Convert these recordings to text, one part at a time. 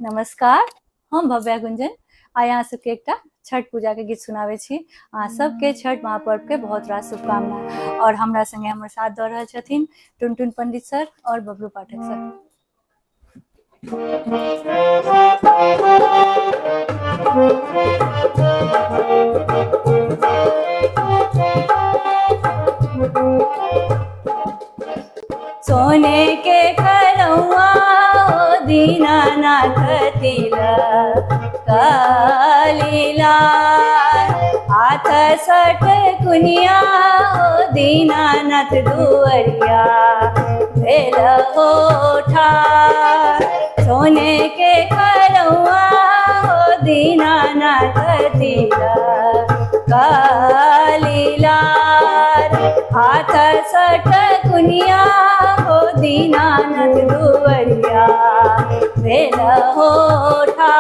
नमस्कार। हम भव्या गुंजन आइ अहाँ सबके एकटा छठ पूजा के गीत सुनावे छी। अहाँ सबके छठ महापर्व के बहुत रास शुभकामना। और हमरा संगे हमर साथ दऽ रहल छथिन टुनटुन पंडित सर और बबलू पाठक सर। सोने के खरौआ दीनानाथ तिलक लीला हाथ सठ कुनिया दीनानाथ दुअरिया भेल ओठा। सोने के खरौआ दीनानाथ तिलक लीला हाथ सठ कुनिया दीनानाथ दुअरिया भेल ओठा।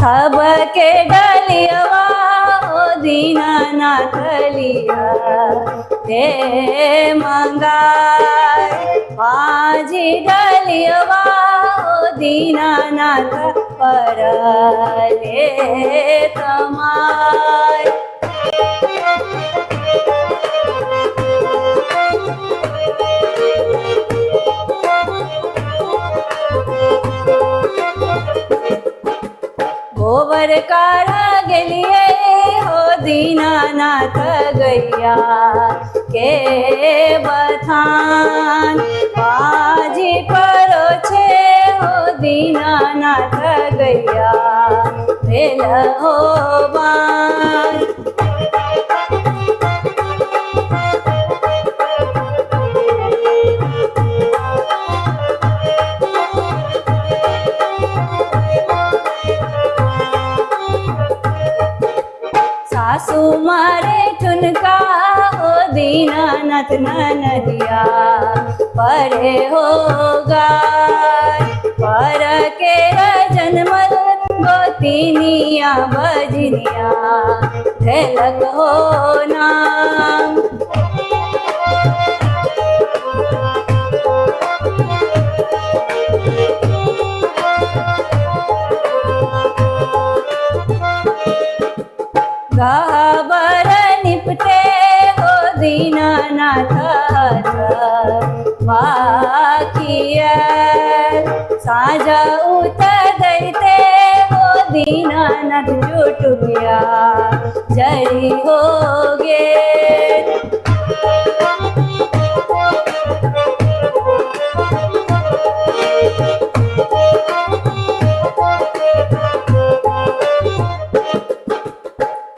सबके डलियवा दीनानाथ लिया हे मंगाय माझी डलियवा दीनानाथ परले तमाय। गोबर काढ़ा गेलिए हो दीनानाथ गैया के बथान बाजी परो छे हो दीनानाथ गैया भेल हो बान। सासू मारे ठुनका हो दीनानाथ ननदिया परे हो गाय पर के जनमल गोतिनिया बजनिया झलक हो नाम। गाबर निपटे हो दीनानाथ वाकिया साजा उतर दैते हो दीनानाथ जुटुबिया जरी हो गे।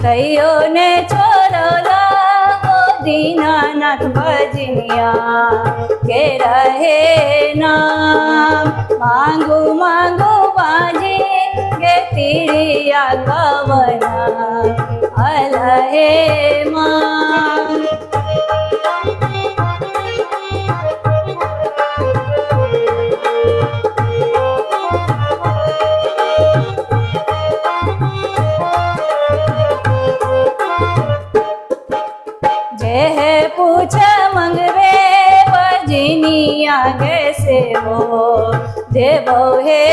कहियो ने छोड़ला हो दीनानाथ भजनिया के रहे नाम। मांगू मांगू बाजी गे तिरिया कवना अलहे मांग। पूछ मंगवे बजनिया कैसे हो देवो हे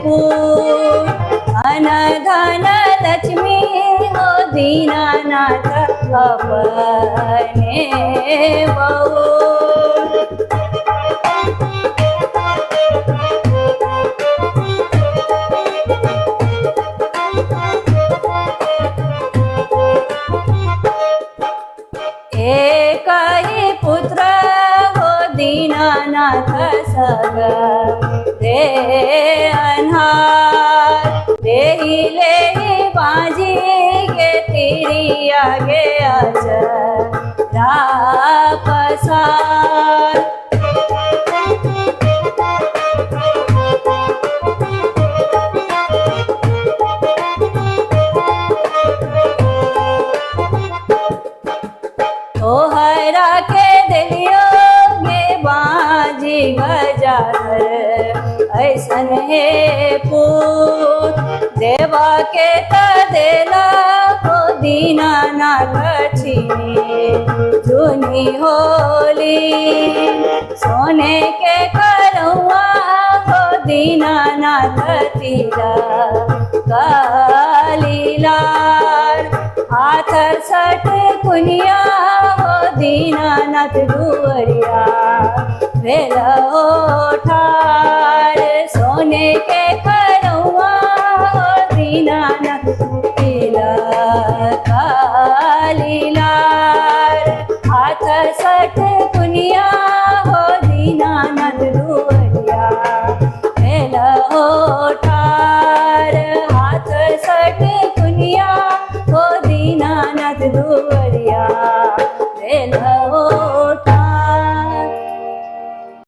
फूल धन धन लक्ष्मी हो दीनानाथ अपने बहु। एक ही पुत्र हो दीनानाथ सग दे अन्हार देहि लेहि बाजी गे तिरिया गे अचरा पसार। तोहरा के दिलियो गे बाजी गजानर ऐसन हे पूत देव रवा के तदेला हो दीनानाथ छीने जूनी होली सोने के करौआ हो दीनानाथ तीरा कालीलाल हाथ सट कुनिया हो दीनानाथ दुवरिया भेला ठार सोने के करौआ हो दीनानाथ तीरा कालीलाल हाथ सट कुनिया हो दीनानाथ दुवरिया भेला ठार हाथ सट कुनिया हो दीनानाथ दुवरिया भेला